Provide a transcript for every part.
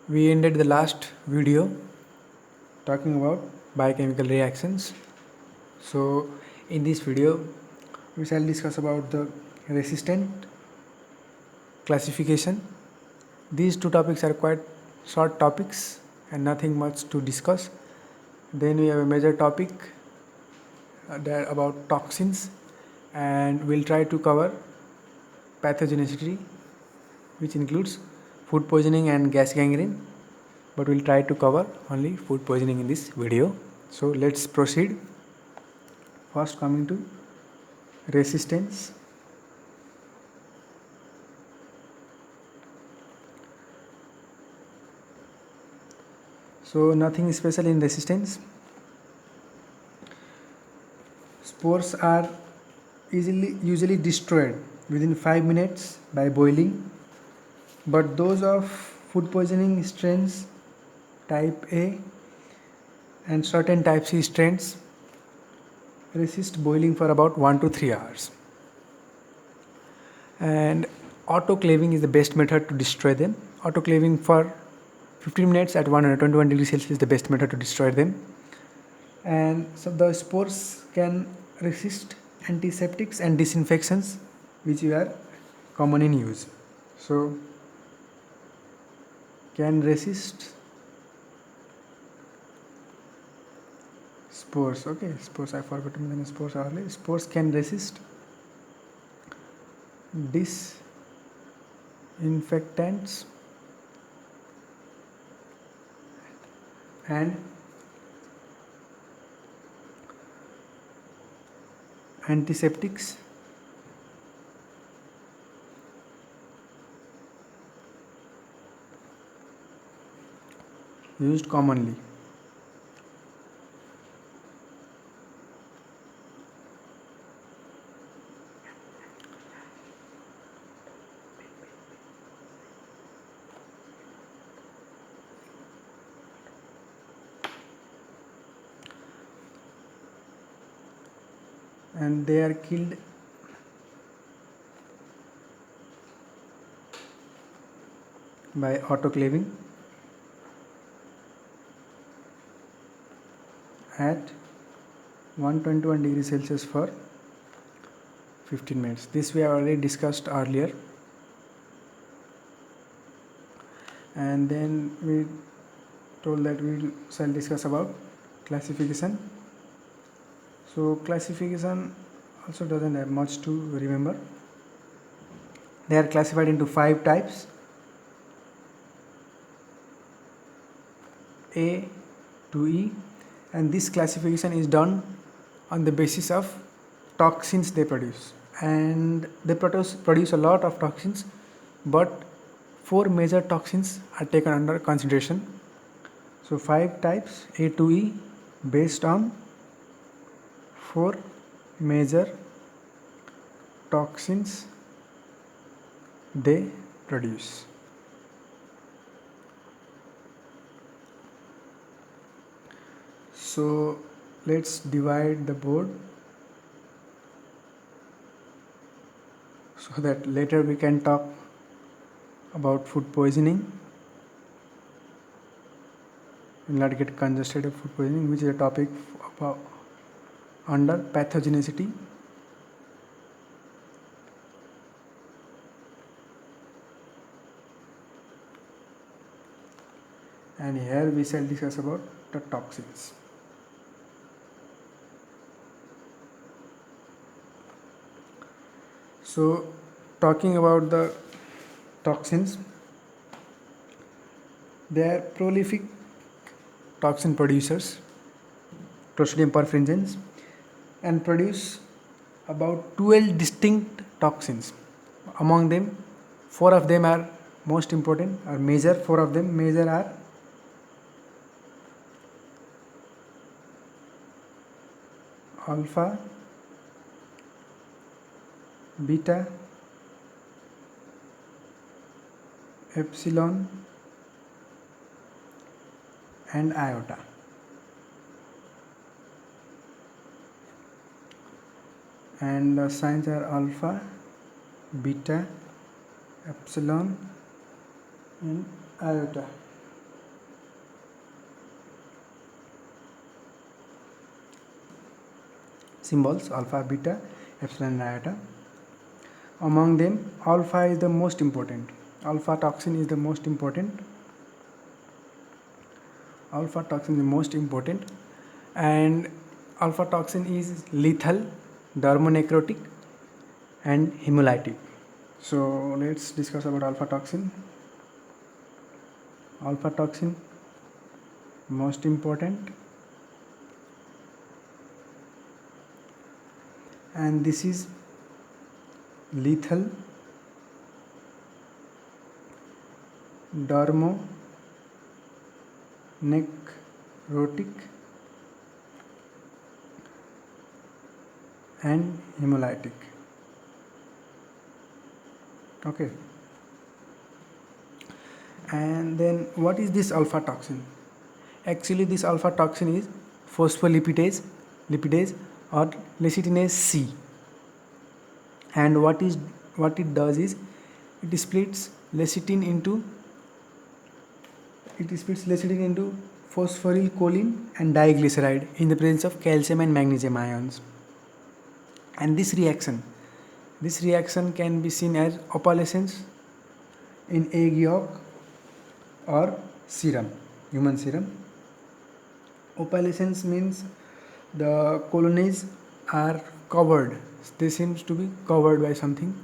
We ended the last video talking about biochemical reactions. So in this video we shall discuss about the resistant classification. These two topics are quite short topics and nothing much to discuss. Then we have a major topic that about toxins, and we'll try to cover pathogenicity, which includes food poisoning and gas gangrene, but we'll try to cover only food poisoning in this video. So let's proceed. First, coming to resistance. So nothing special in resistance. Spores are usually destroyed within 5 minutes by boiling, but those of food poisoning strains type A and certain type C strains resist boiling for about 1 to 3 hours. And autoclaving is the best method to destroy them. Autoclaving for 15 minutes at 121 degrees Celsius is the best method to destroy them. And so the spores can resist antiseptics and disinfectants, which are common in use. So can resist spores. Okay, spores, I forgot to mention spores earlier. Spores can resist disinfectants and antiseptics used commonly. And they are killed by autoclaving at 121 degrees Celsius for 15 minutes. This we have already discussed earlier. And then we told that we shall discuss about classification. So classification also doesn't have much to remember. They are classified into 5 types: A to E, and this classification is done on the basis of toxins they produce. And they produce a lot of toxins, but 4 major toxins are taken under consideration. So 5 types A to E based on 4 major toxins they produce. So let's divide the board so that later we can talk about food poisoning. We will not get congested of food poisoning, which is a topic about under pathogenicity. And here we shall discuss about the toxins. So talking about the toxins, they are prolific toxin producers, Clostridium perfringens, and produce about 12 distinct toxins. Among them, 4 of them are most important, are major. 4 of them major are alpha, beta, epsilon, and iota. And the signs are alpha, beta, epsilon, and iota. symbols alpha, beta, epsilon and iota. Among them, alpha is the most important. Alpha toxin is the most important. Alpha toxin is the most important, and alpha toxin is lethal, dermonecrotic and hemolytic. So let's discuss about alpha toxin. Alpha toxin, most important, and this is lethal, dermonecrotic and hemolytic. Okay. And then what is this alpha toxin? Actually, this alpha toxin is phospholipidase or lecithinase C. And what it does is it splits lecithin into phosphorylcholine and diglyceride in the presence of calcium and magnesium ions. And this reaction can be seen as opalescence in egg yolk or serum, human serum. Opalescence means the colonies are covered. They seems to be covered by something.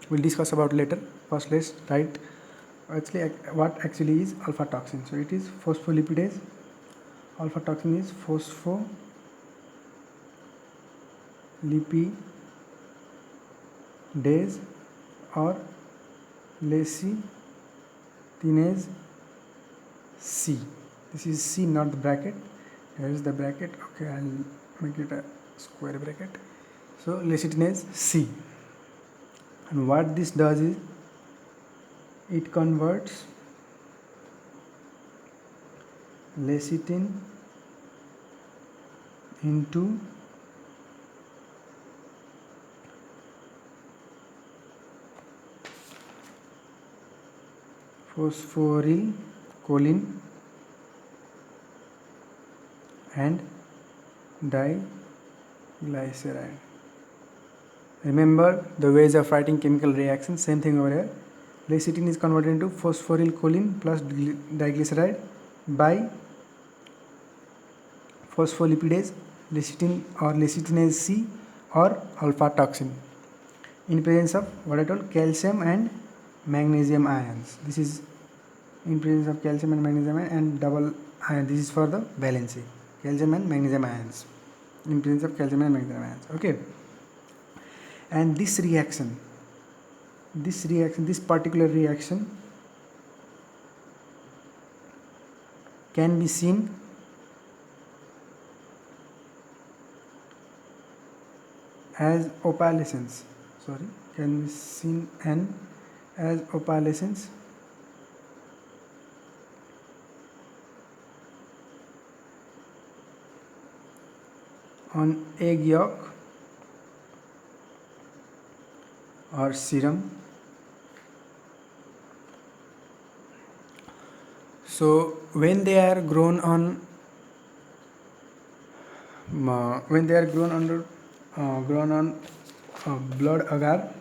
We'll discuss about later. First, let's write what actually is alpha toxin. So it is phospholipidase. Alpha toxin is phospholipidase or lecithinase C. This is C, not the bracket. Here is the bracket. Okay, I'll make it a square bracket. So lecithinase C. And what this does is it converts lecithin into phosphorylcholine and diglyceride. Remember the ways of writing chemical reaction, same thing over here. Lecithin is converted into phosphorylcholine plus diglyceride by phospholipidase, lecithin or lecithinase C or alpha toxin in presence of what I told, calcium and magnesium ions. This is in presence of calcium and magnesium ion and double ion. This is for the valency, calcium and magnesium ions in presence of calcium and magnesium ions. Okay. And this particular reaction can be seen as opalescence. Can be seen as opalescence on egg yolk or serum. So when they are grown on blood agar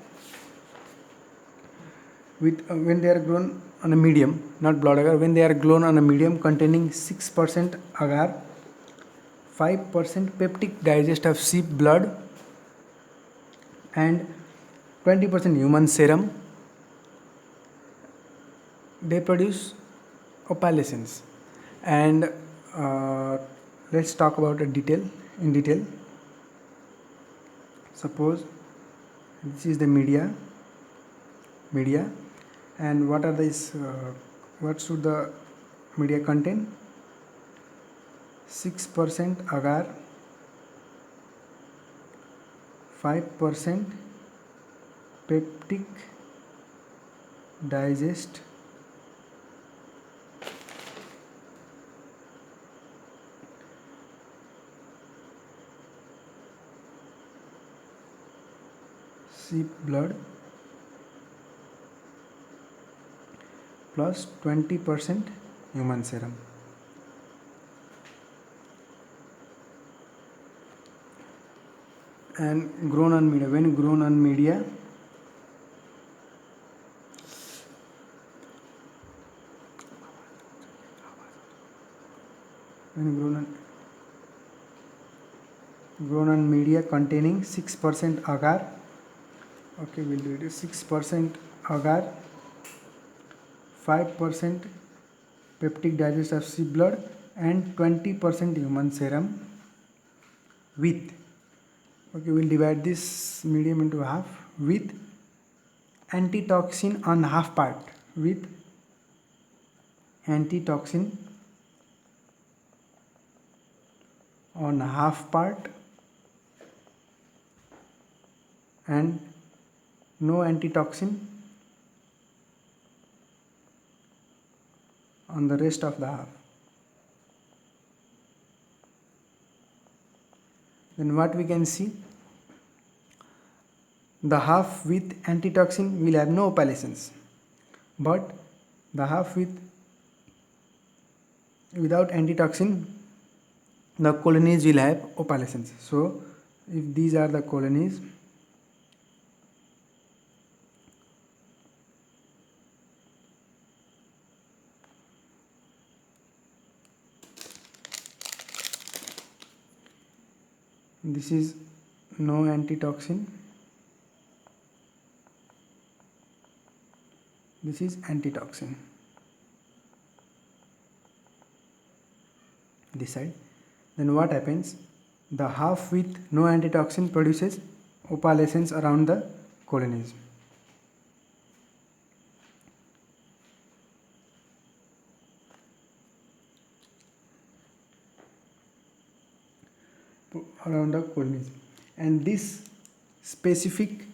when they are grown on a medium, not blood agar, when they are grown on a medium containing 6% agar, 5% peptic digest of sheep blood and 20% human serum, they produce opalescence. And let's talk about in detail. Suppose this is the media, and what should the media contain? 6% agar, 5% peptic digest sheep blood plus 20% human serum. and grown on media. When grown on media, when grown on media containing 6% agar, okay, we'll do it, 6% agar, 5% peptic digest of sheep blood, and 20% human serum with, okay, we'll divide this medium into half, with antitoxin on half part, with antitoxin on half part and no antitoxin on the rest of the half. Then what we can see, the half with antitoxin will have no opalescence, but the half without antitoxin, the colonies will have opalescence. So if these are the colonies, this is no antitoxin, this is antitoxin, this side. Then what happens, the half with no antitoxin produces opalescence around the colonies. Around the colonies, and this specific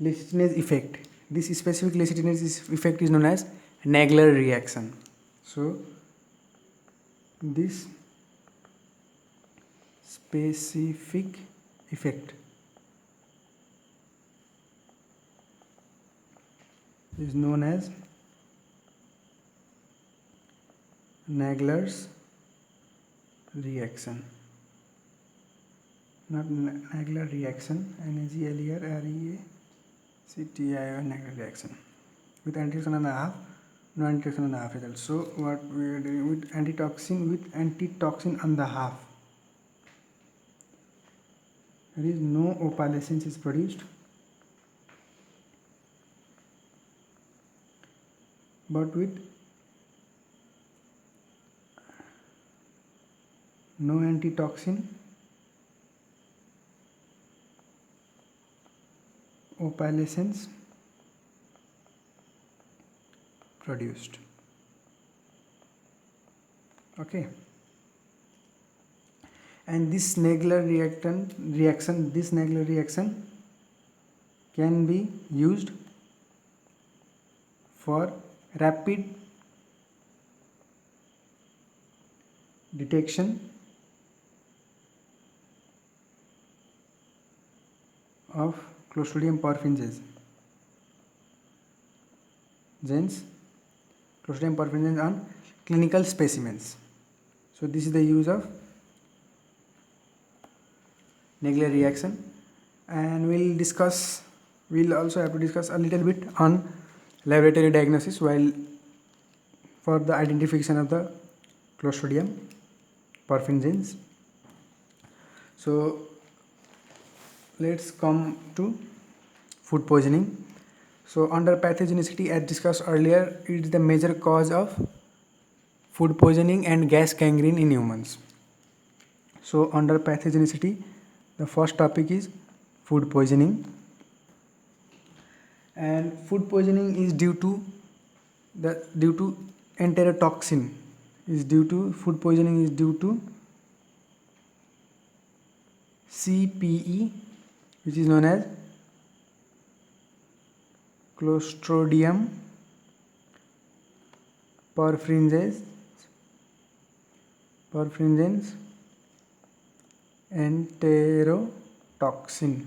lecithinase effect, is known as Nagler reaction. So this specific effect is known as Nagler's reaction, not Nagler reaction, Nagler reaction, with antitoxin on the half, no antitoxin on the half result. So what we are doing with antitoxin on the half, there is no opalescence is produced, but with no antitoxin, opalescence produced. Okay, and this Nagler reaction can be used for rapid detection of Clostridium perfringens on clinical specimens. So this is the use of Nagler reaction, and we'll also have to discuss a little bit on laboratory diagnosis while for the identification of the Clostridium perfringens. So let's come to food poisoning. So under pathogenicity, as discussed earlier, it is the major cause of food poisoning and gas gangrene in humans. So under pathogenicity, the first topic is food poisoning, and food poisoning is due to enterotoxin, food poisoning is due to CPE, which is known as Clostridium perfringens enterotoxin.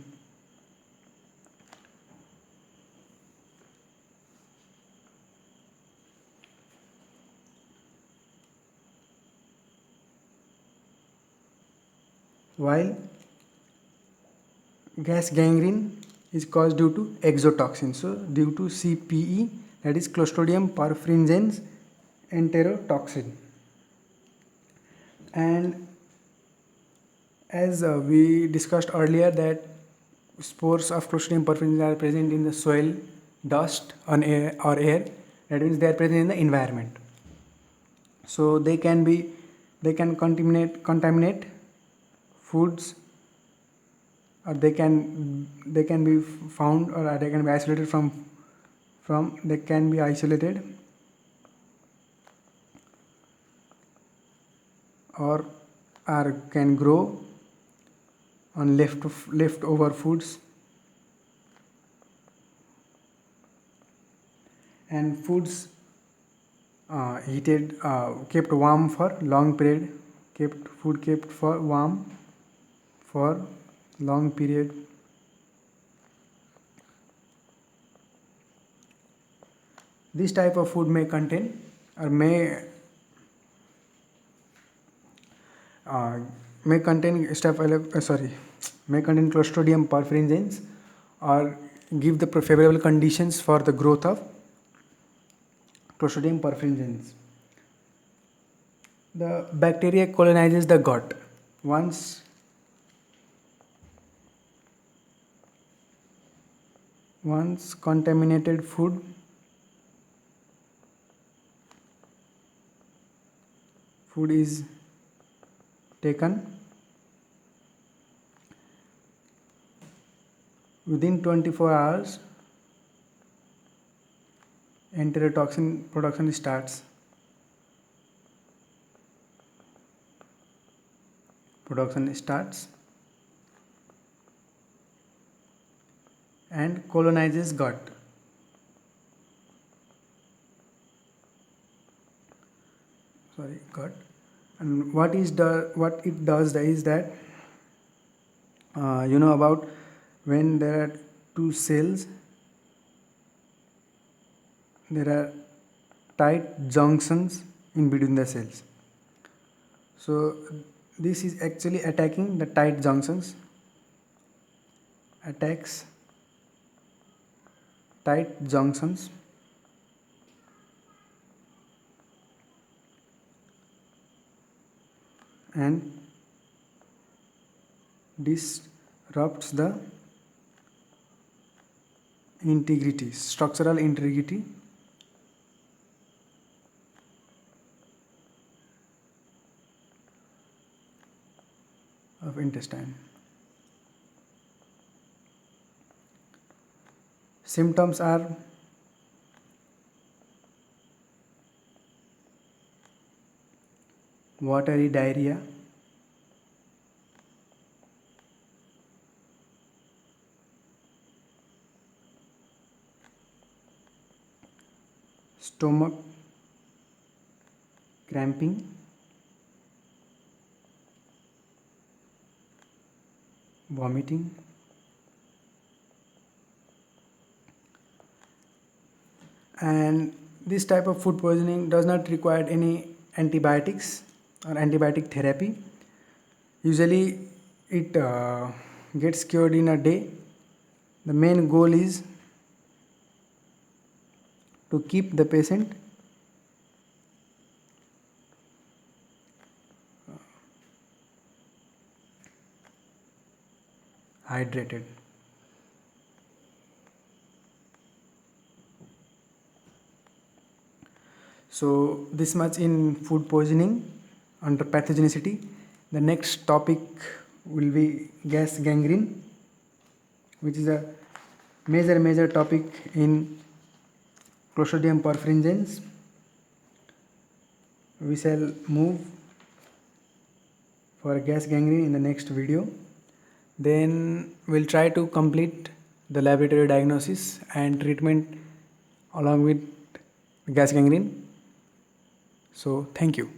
While gas gangrene is caused due to exotoxin. So due to CPE, that is Clostridium perfringens enterotoxin. And as we discussed earlier, that spores of Clostridium perfringens are present in the soil, dust, on air, or air. That means they are present in the environment. So they can contaminate foods, or they can be found, or they can be isolated from they can be isolated, or can grow on leftover foods, and foods kept warm for long period, kept for warm for long period. This type of food may contain, or may contain Clostridium perfringens, or give the favorable conditions for the growth of Clostridium perfringens. The bacteria colonizes the gut. Once contaminated food is taken, within 24 hours enterotoxin production starts. And colonizes gut. And what it does is that, about when there are two cells, there are tight junctions in between the cells. So this is actually attacking the tight junctions, attacks tight junctions, and disrupts the structural integrity of intestine. Symptoms are watery diarrhea, stomach cramping, vomiting, and this type of food poisoning does not require any antibiotics or antibiotic therapy. Usually it gets cured in a day. The main goal is to keep the patient hydrated. So this much in food poisoning under pathogenicity. The next topic will be gas gangrene, which is a major topic in Clostridium perfringens. We shall move for gas gangrene in the next video. Then we'll try to complete the laboratory diagnosis and treatment along with gas gangrene. So thank you.